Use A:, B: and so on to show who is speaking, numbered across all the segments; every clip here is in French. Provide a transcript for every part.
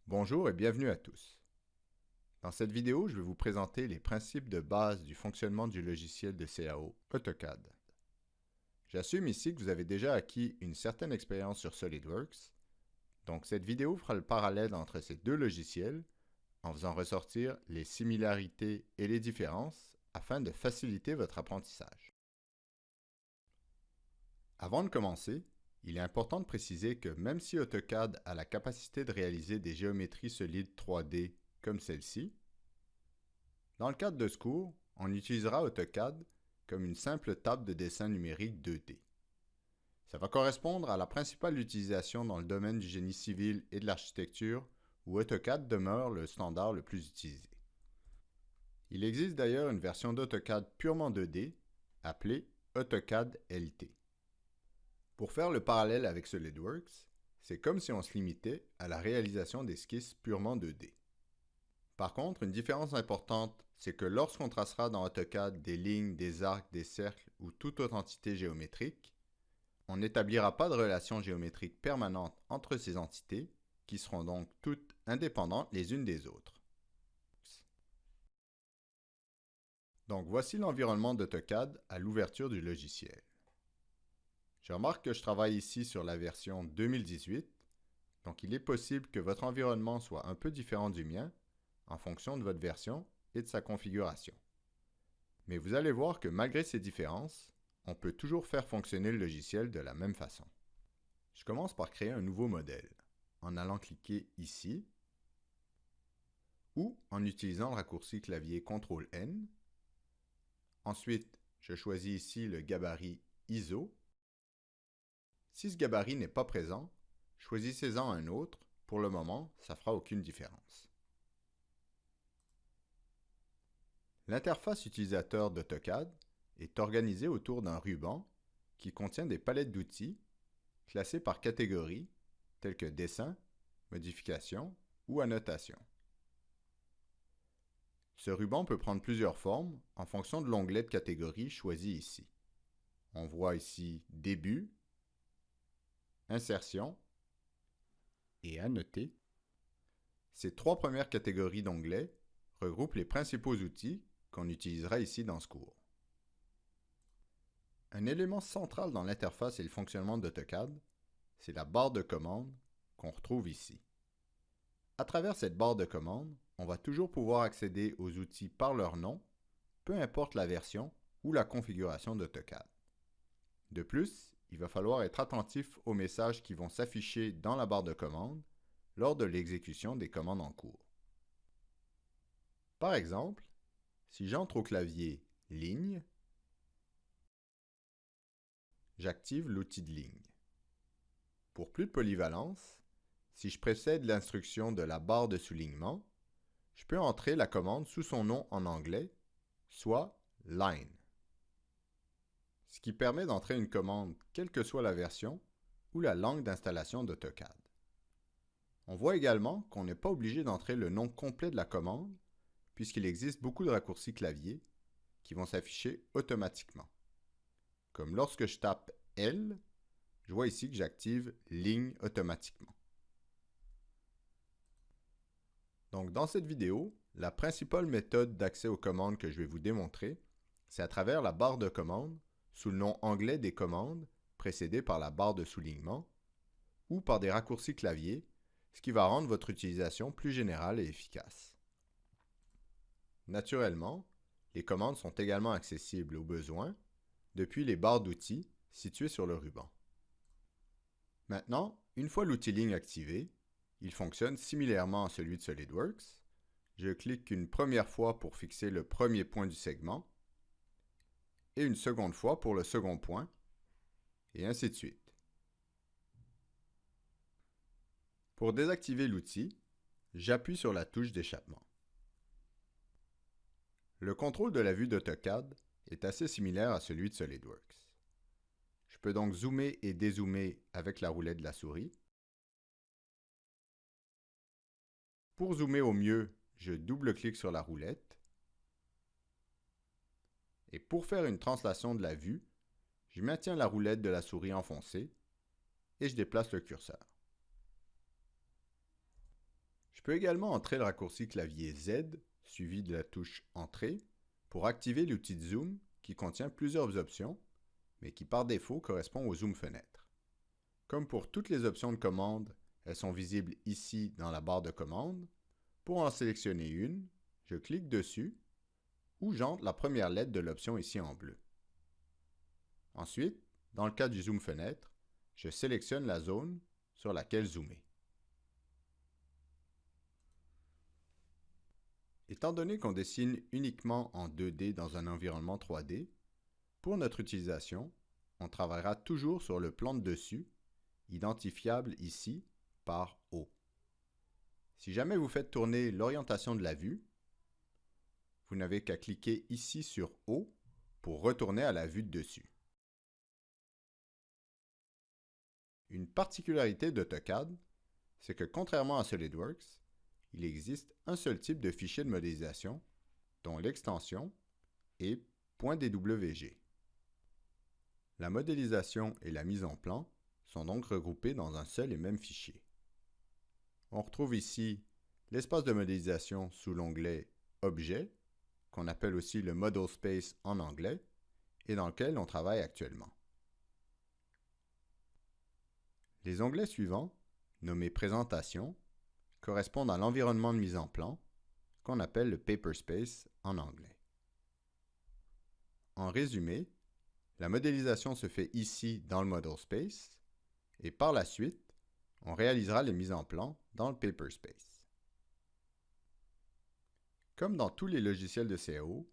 A: Bonjour et bienvenue à tous. Dans cette vidéo, je vais vous présenter les principes de base du fonctionnement du logiciel de CAO AutoCAD. J'assume ici que vous avez déjà acquis une certaine expérience sur SolidWorks, donc cette vidéo fera le parallèle entre ces deux logiciels en faisant ressortir les similarités et les différences afin de faciliter votre apprentissage. Avant de commencer, il est important de préciser que même si AutoCAD a la capacité de réaliser des géométries solides 3D comme celle-ci, dans le cadre de ce cours, on utilisera AutoCAD comme une simple table de dessin numérique 2D. Ça va correspondre à la principale utilisation dans le domaine du génie civil et de l'architecture, où AutoCAD demeure le standard le plus utilisé. Il existe d'ailleurs une version d'AutoCAD purement 2D, appelée AutoCAD LT. Pour faire le parallèle avec SolidWorks, c'est comme si on se limitait à la réalisation d'esquisses purement 2D. Par contre, une différence importante, c'est que lorsqu'on tracera dans AutoCAD des lignes, des arcs, des cercles ou toute autre entité géométrique, on n'établira pas de relation géométrique permanente entre ces entités, qui seront donc toutes indépendantes les unes des autres. Donc voici l'environnement d'AutoCAD à l'ouverture du logiciel. Je remarque que je travaille ici sur la version 2018, donc il est possible que votre environnement soit un peu différent du mien, en fonction de votre version et de sa configuration. Mais vous allez voir que malgré ces différences, on peut toujours faire fonctionner le logiciel de la même façon. Je commence par créer un nouveau modèle, en allant cliquer ici, ou en utilisant le raccourci clavier CTRL-N. Ensuite, je choisis ici le gabarit ISO. Si ce gabarit n'est pas présent, choisissez-en un autre. Pour le moment, ça ne fera aucune différence. L'interface utilisateur d'AutoCAD est organisée autour d'un ruban qui contient des palettes d'outils classées par catégorie, telles que dessin, modification ou annotation. Ce ruban peut prendre plusieurs formes en fonction de l'onglet de catégorie choisi ici. On voit ici Début, Insertion et Annoter. Ces trois premières catégories d'onglets regroupent les principaux outils qu'on utilisera ici dans ce cours. Un élément central dans l'interface et le fonctionnement d'AutoCAD, c'est la barre de commande qu'on retrouve ici. À travers cette barre de commande, on va toujours pouvoir accéder aux outils par leur nom, peu importe la version ou la configuration d'AutoCAD. De plus, il va falloir être attentif aux messages qui vont s'afficher dans la barre de commande lors de l'exécution des commandes en cours. Par exemple, si j'entre au clavier « Ligne », j'active l'outil de ligne. Pour plus de polyvalence, si je précède l'instruction de la barre de soulignement, je peux entrer la commande sous son nom en anglais, soit « Line », ce qui permet d'entrer une commande quelle que soit la version ou la langue d'installation d'AutoCAD. On voit également qu'on n'est pas obligé d'entrer le nom complet de la commande, puisqu'il existe beaucoup de raccourcis clavier qui vont s'afficher automatiquement. Comme lorsque je tape L, je vois ici que j'active ligne automatiquement. Donc dans cette vidéo, la principale méthode d'accès aux commandes que je vais vous démontrer, c'est à travers la barre de commande sous le nom anglais des commandes précédée par la barre de soulignement ou par des raccourcis clavier, ce qui va rendre votre utilisation plus générale et efficace. Naturellement, les commandes sont également accessibles au besoin depuis les barres d'outils situées sur le ruban. Maintenant, une fois l'outil ligne activé, il fonctionne similairement à celui de SolidWorks. Je clique une première fois pour fixer le premier point du segment et une seconde fois pour le second point, et ainsi de suite. Pour désactiver l'outil, j'appuie sur la touche d'échappement. Le contrôle de la vue d'AutoCAD est assez similaire à celui de SolidWorks. Je peux donc zoomer et dézoomer avec la roulette de la souris. Pour zoomer au mieux, je double-clique sur la roulette. Et pour faire une translation de la vue, je maintiens la roulette de la souris enfoncée et je déplace le curseur. Je peux également entrer le raccourci clavier Z, suivi de la touche Entrée, pour activer l'outil de zoom qui contient plusieurs options, mais qui par défaut correspond au zoom fenêtre. Comme pour toutes les options de commande, elles sont visibles ici dans la barre de commande. Pour en sélectionner une, je clique dessus ou j'entre la première lettre de l'option ici en bleu. Ensuite, dans le cas du zoom fenêtre, je sélectionne la zone sur laquelle zoomer. Étant donné qu'on dessine uniquement en 2D dans un environnement 3D, pour notre utilisation, on travaillera toujours sur le plan de dessus, identifiable ici par O. Si jamais vous faites tourner l'orientation de la vue, vous n'avez qu'à cliquer ici sur O pour retourner à la vue de dessus. Une particularité d'AutoCAD, c'est que contrairement à SolidWorks, il existe un seul type de fichier de modélisation, dont l'extension est .dwg. La modélisation et la mise en plan sont donc regroupées dans un seul et même fichier. On retrouve ici l'espace de modélisation sous l'onglet Objet, qu'on appelle aussi le Model Space en anglais, et dans lequel on travaille actuellement. Les onglets suivants, nommés Présentation, correspondent à l'environnement de mise en plan, qu'on appelle le Paper Space en anglais. En résumé, la modélisation se fait ici dans le Model Space, et par la suite, on réalisera les mises en plan dans le Paper Space. Comme dans tous les logiciels de CAO,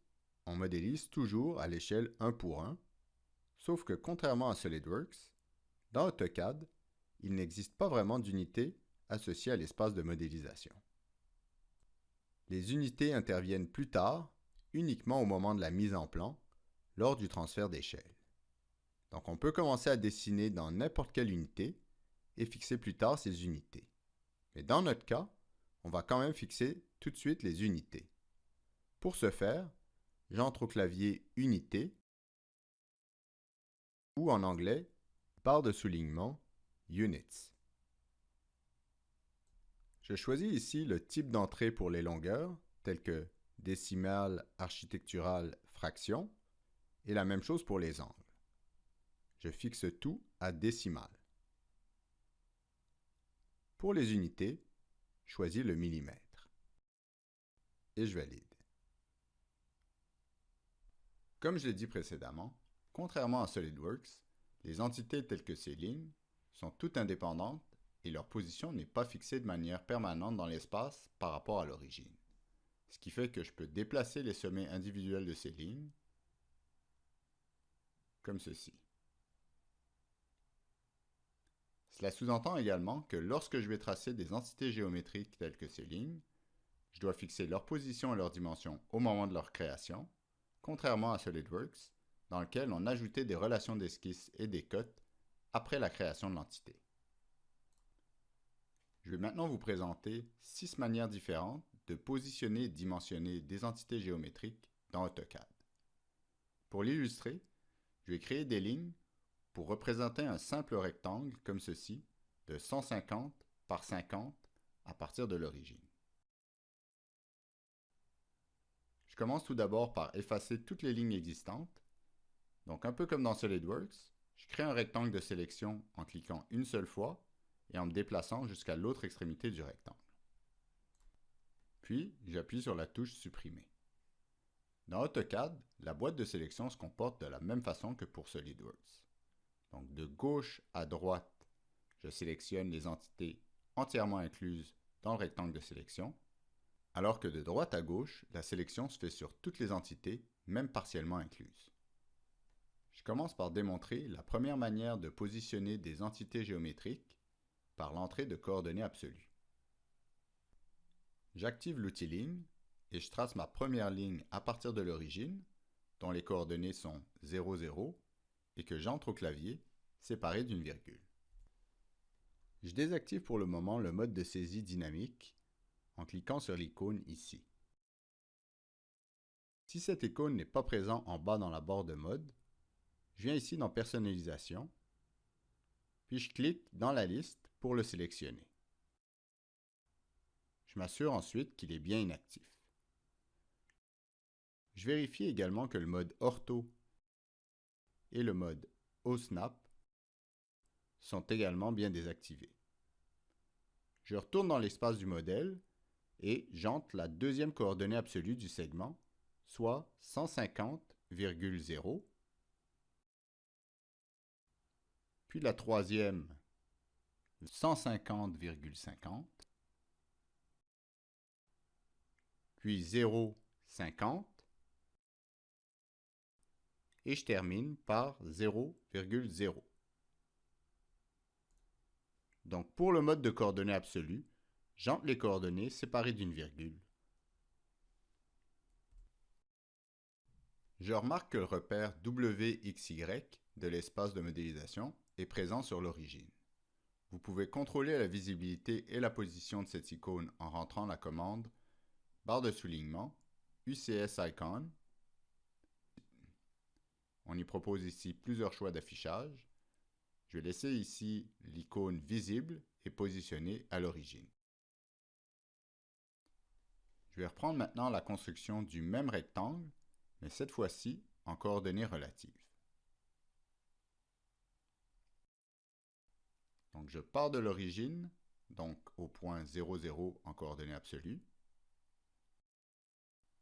A: on modélise toujours à l'échelle 1 pour 1, sauf que contrairement à SolidWorks, dans AutoCAD, il n'existe pas vraiment d'unité associée à l'espace de modélisation. Les unités interviennent plus tard, uniquement au moment de la mise en plan, lors du transfert d'échelle. Donc on peut commencer à dessiner dans n'importe quelle unité et fixer plus tard ces unités. Mais dans notre cas, on va quand même fixer tout de suite les unités. Pour ce faire, j'entre au clavier Unité ou en anglais, barre de soulignement Units. Je choisis ici le type d'entrée pour les longueurs, telles que décimale, architecturale, fraction, et la même chose pour les angles. Je fixe tout à décimale. Pour les unités, je choisis le millimètre. Et je valide. Comme je l'ai dit précédemment, contrairement à SolidWorks, les entités telles que ces lignes sont toutes indépendantes et leur position n'est pas fixée de manière permanente dans l'espace par rapport à l'origine. Ce qui fait que je peux déplacer les sommets individuels de ces lignes, comme ceci. Cela sous-entend également que lorsque je vais tracer des entités géométriques telles que ces lignes, je dois fixer leur position et leur dimension au moment de leur création, contrairement à SolidWorks, dans lequel on ajoutait des relations d'esquisse et des cotes après la création de l'entité. Je vais maintenant vous présenter 6 manières différentes de positionner et dimensionner des entités géométriques dans AutoCAD. Pour l'illustrer, je vais créer des lignes pour représenter un simple rectangle comme ceci de 150 par 50 à partir de l'origine. Je commence tout d'abord par effacer toutes les lignes existantes. Donc un peu comme dans SolidWorks, je crée un rectangle de sélection en cliquant une seule fois et en me déplaçant jusqu'à l'autre extrémité du rectangle. Puis, j'appuie sur la touche Supprimer. Dans AutoCAD, la boîte de sélection se comporte de la même façon que pour SolidWorks. Donc de gauche à droite, je sélectionne les entités entièrement incluses dans le rectangle de sélection, alors que de droite à gauche, la sélection se fait sur toutes les entités, même partiellement incluses. Je commence par démontrer la première manière de positionner des entités géométriques par l'entrée de coordonnées absolues. J'active l'outil ligne et je trace ma première ligne à partir de l'origine, dont les coordonnées sont 0, 0, et que j'entre au clavier, séparé d'une virgule. Je désactive pour le moment le mode de saisie dynamique en cliquant sur l'icône ici. Si cette icône n'est pas présente en bas dans la barre de mode, je viens ici dans Personnalisation, puis je clique dans la liste pour le sélectionner. Je m'assure ensuite qu'il est bien inactif. Je vérifie également que le mode ortho et le mode OSNAP sont également bien désactivés. Je retourne dans l'espace du modèle et j'entre la deuxième coordonnée absolue du segment, soit 150,0, puis la troisième 150,50, puis 0,50, et je termine par 0,0. Donc pour le mode de coordonnées absolues, j'entre les coordonnées séparées d'une virgule. Je remarque que le repère WXY de l'espace de modélisation est présent sur l'origine. Vous pouvez contrôler la visibilité et la position de cette icône en rentrant la commande barre de soulignement UCS Icon. On y propose ici plusieurs choix d'affichage. Je vais laisser ici l'icône visible et positionnée à l'origine. Je vais reprendre maintenant la construction du même rectangle, mais cette fois-ci en coordonnées relatives. Donc je pars de l'origine, donc au point 0, 0 en coordonnées absolues.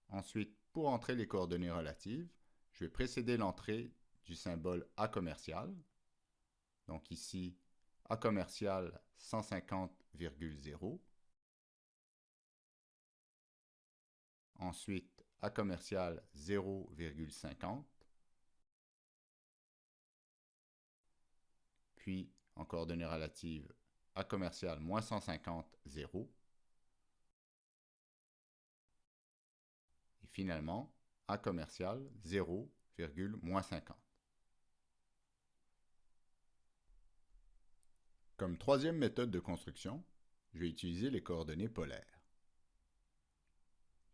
A: Ensuite, pour entrer les coordonnées relatives, je vais précéder l'entrée du symbole A commercial. Donc ici, A commercial 150,0. Ensuite, A commercial 0,50. Puis, en coordonnées relatives, A commercial moins 150, 0. Et finalement, A commercial 0, moins 50. Comme troisième méthode de construction, je vais utiliser les coordonnées polaires.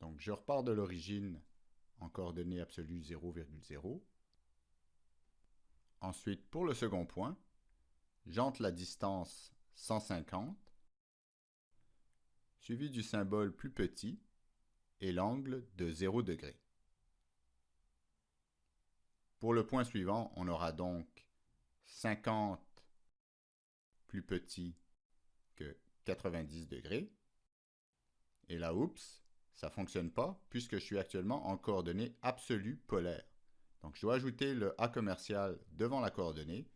A: Donc je repars de l'origine en coordonnées absolues 0,0. Ensuite, pour le second point, j'entre la distance 150, suivi du symbole plus petit et l'angle de 0 degré. Pour le point suivant, on aura donc 50 plus petit que 90 degrés. Et là, oups, ça ne fonctionne pas puisque je suis actuellement en coordonnées absolues polaires. Donc je dois ajouter le A commercial devant la coordonnée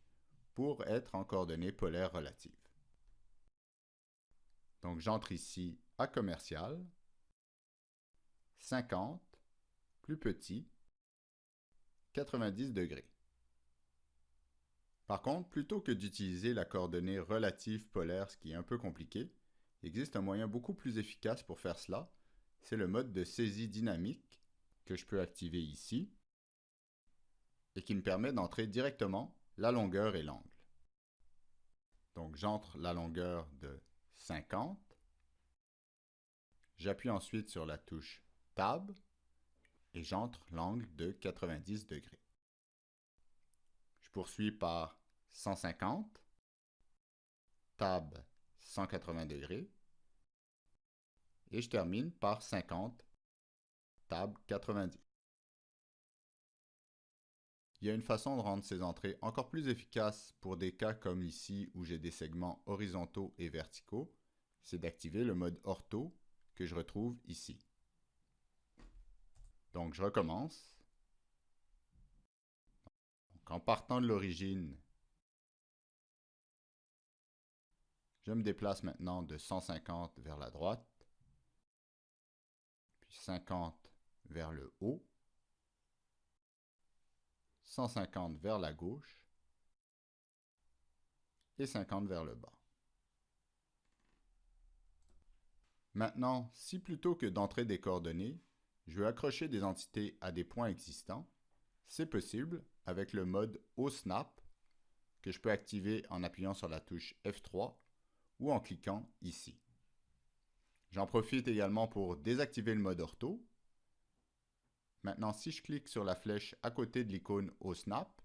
A: pour être en coordonnées polaires relatives. Donc j'entre ici A commercial, 50, plus petit, 90 degrés. Par contre, plutôt que d'utiliser la coordonnée relative polaire, ce qui est un peu compliqué, il existe un moyen beaucoup plus efficace pour faire cela. C'est le mode de saisie dynamique que je peux activer ici et qui me permet d'entrer directement la longueur et l'angle. Donc j'entre la longueur de 50. J'appuie ensuite sur la touche Tab et j'entre l'angle de 90 degrés. Je poursuis par 150, Tab 180 degrés et je termine par 50, Tab 90. Il y a une façon de rendre ces entrées encore plus efficaces pour des cas comme ici où j'ai des segments horizontaux et verticaux, c'est d'activer le mode ortho que je retrouve ici. Donc je recommence. Donc, en partant de l'origine, je me déplace maintenant de 150 vers la droite, puis 50 vers le haut, 150 vers la gauche et 50 vers le bas. Maintenant, si plutôt que d'entrer des coordonnées, je veux accrocher des entités à des points existants, c'est possible avec le mode OSNAP que je peux activer en appuyant sur la touche F3 ou en cliquant ici. J'en profite également pour désactiver le mode ortho. Maintenant, si je clique sur la flèche à côté de l'icône OSNAP,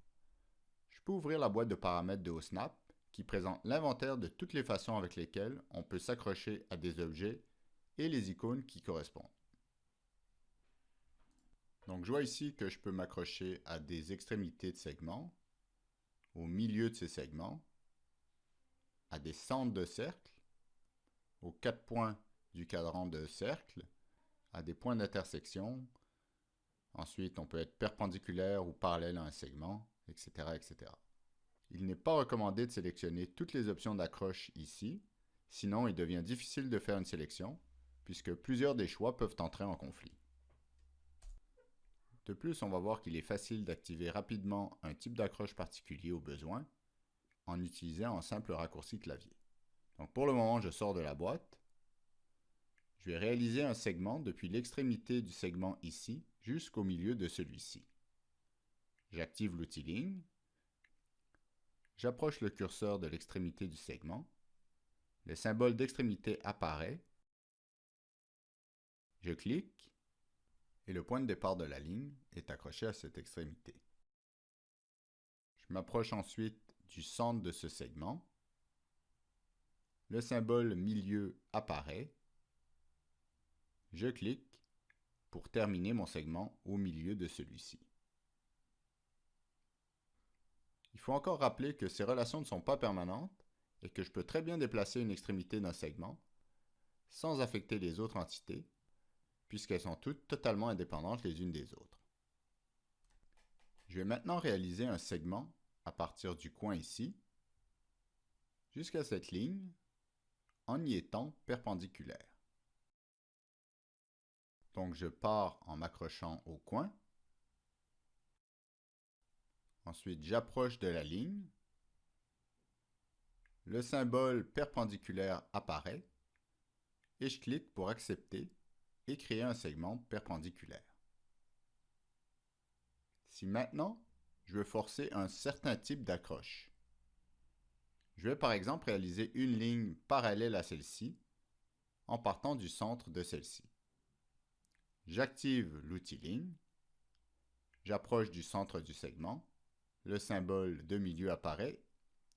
A: je peux ouvrir la boîte de paramètres de OSNAP qui présente l'inventaire de toutes les façons avec lesquelles on peut s'accrocher à des objets et les icônes qui correspondent. Donc je vois ici que je peux m'accrocher à des extrémités de segments, au milieu de ces segments, à des centres de cercle, aux 4 points du cadran de cercle, à des points d'intersection. Ensuite, on peut être perpendiculaire ou parallèle à un segment, etc., etc. Il n'est pas recommandé de sélectionner toutes les options d'accroche ici, sinon il devient difficile de faire une sélection, puisque plusieurs des choix peuvent entrer en conflit. De plus, on va voir qu'il est facile d'activer rapidement un type d'accroche particulier au besoin, en utilisant un simple raccourci clavier. Donc pour le moment, je sors de la boîte. Je vais réaliser un segment depuis l'extrémité du segment ici jusqu'au milieu de celui-ci. J'active l'outil ligne. J'approche le curseur de l'extrémité du segment. Le symbole d'extrémité apparaît. Je clique et le point de départ de la ligne est accroché à cette extrémité. Je m'approche ensuite du centre de ce segment. Le symbole milieu apparaît. Je clique pour terminer mon segment au milieu de celui-ci. Il faut encore rappeler que ces relations ne sont pas permanentes et que je peux très bien déplacer une extrémité d'un segment sans affecter les autres entités, puisqu'elles sont toutes totalement indépendantes les unes des autres. Je vais maintenant réaliser un segment à partir du coin ici, jusqu'à cette ligne, en y étant perpendiculaire. Donc je pars en m'accrochant au coin. Ensuite, j'approche de la ligne. Le symbole perpendiculaire apparaît et je clique pour accepter et créer un segment perpendiculaire. Si maintenant, je veux forcer un certain type d'accroche, je vais par exemple réaliser une ligne parallèle à celle-ci en partant du centre de celle-ci. J'active l'outil ligne, j'approche du centre du segment, le symbole de milieu apparaît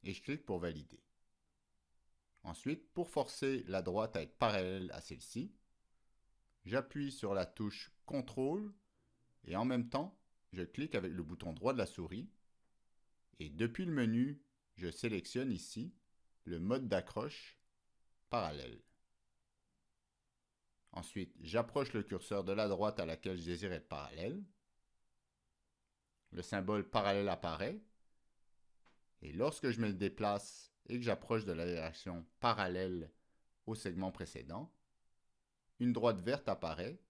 A: et je clique pour valider. Ensuite, pour forcer la droite à être parallèle à celle-ci, j'appuie sur la touche CTRL et en même temps, je clique avec le bouton droit de la souris et depuis le menu, je sélectionne ici le mode d'accroche parallèle. Ensuite, j'approche le curseur de la droite à laquelle je désire être parallèle. Le symbole parallèle apparaît et lorsque je me déplace et que j'approche de la direction parallèle au segment précédent, une droite verte apparaît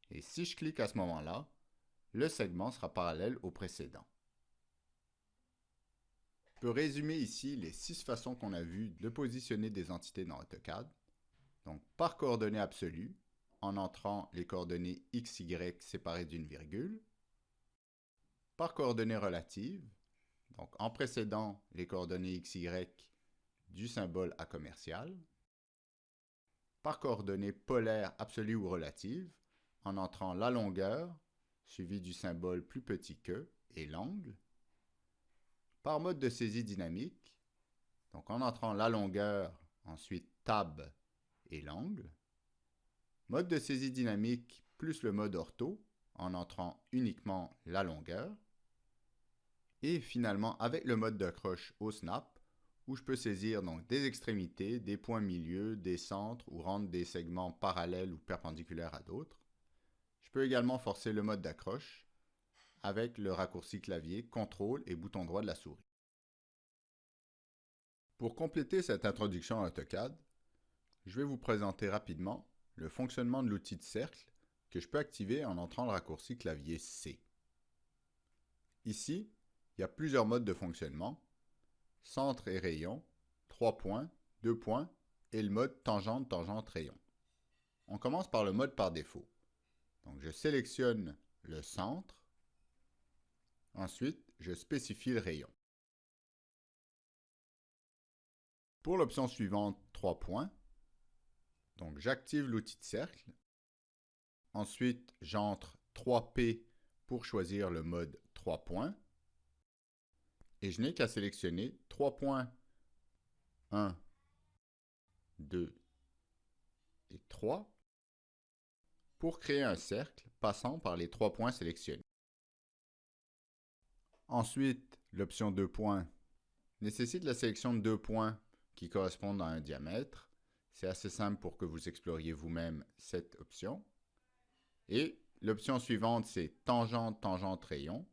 A: et si je clique à ce moment-là, le segment sera parallèle au précédent. Je peux résumer ici les 6 façons qu'on a vues de positionner des entités dans AutoCAD. Donc par coordonnées absolues, en entrant les coordonnées x, y séparées d'une virgule. Par coordonnées relatives, donc en précédant les coordonnées x, y du symbole A commercial. Par coordonnées polaires absolues ou relatives, en entrant la longueur, suivie du symbole plus petit que, et l'angle. Par mode de saisie dynamique, donc en entrant la longueur, ensuite tab et l'angle. Mode de saisie dynamique plus le mode ortho, en entrant uniquement la longueur. Et finalement avec le mode d'accroche au snap, où je peux saisir donc des extrémités, des points milieux, des centres ou rendre des segments parallèles ou perpendiculaires à d'autres. Je peux également forcer le mode d'accroche avec le raccourci clavier CTRL et bouton droit de la souris. Pour compléter cette introduction à AutoCAD, je vais vous présenter rapidement le fonctionnement de l'outil de cercle que je peux activer en entrant le raccourci clavier C. Ici, il y a plusieurs modes de fonctionnement, centre et rayon, 3 points, 2 points et le mode tangente, tangente, rayon. On commence par le mode par défaut. Donc je sélectionne le centre, ensuite je spécifie le rayon. Pour l'option suivante, 3 points, donc j'active l'outil de cercle, ensuite j'entre 3P pour choisir le mode 3 points, et je n'ai qu'à sélectionner 3 points 1, 2 et 3 pour créer un cercle passant par les 3 points sélectionnés. Ensuite, l'option 2 points nécessite la sélection de 2 points qui correspondent à un diamètre. C'est assez simple pour que vous exploriez vous-même cette option. Et l'option suivante, c'est tangente, tangente, rayon,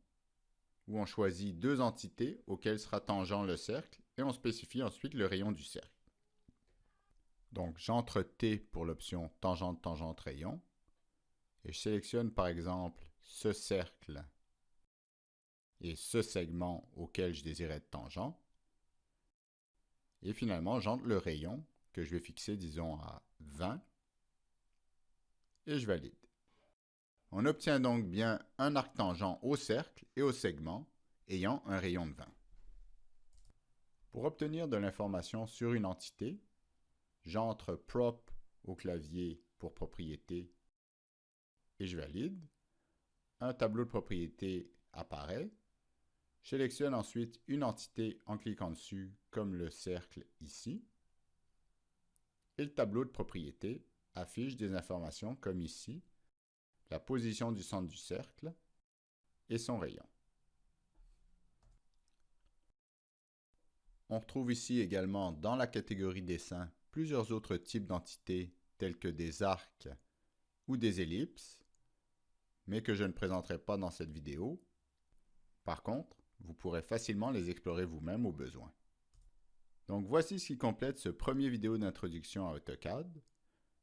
A: où on choisit 2 entités auxquelles sera tangent le cercle et on spécifie ensuite le rayon du cercle. Donc, j'entre T pour l'option tangente, tangente, rayon et je sélectionne par exemple ce cercle et ce segment auquel je désire être tangent. Et finalement, j'entre le rayon que je vais fixer, disons, à 20 et je valide. On obtient donc bien un arc tangent au cercle et au segment ayant un rayon de 20. Pour obtenir de l'information sur une entité, j'entre prop au clavier pour propriété et je valide. Un tableau de propriété apparaît. Je sélectionne ensuite une entité en cliquant dessus, comme le cercle ici. Et le tableau de propriété affiche des informations comme ici, la position du centre du cercle et son rayon. On retrouve ici également dans la catégorie dessin plusieurs autres types d'entités tels que des arcs ou des ellipses, mais que je ne présenterai pas dans cette vidéo. Par contre, vous pourrez facilement les explorer vous-même au besoin. Donc voici ce qui complète ce premier vidéo d'introduction à AutoCAD.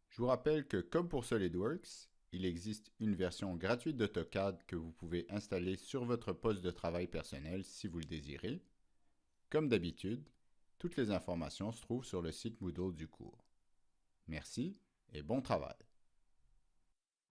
A: Je vous rappelle que comme pour SolidWorks, il existe une version gratuite d'AutoCAD que vous pouvez installer sur votre poste de travail personnel si vous le désirez. Comme d'habitude, toutes les informations se trouvent sur le site Moodle du cours. Merci et bon travail!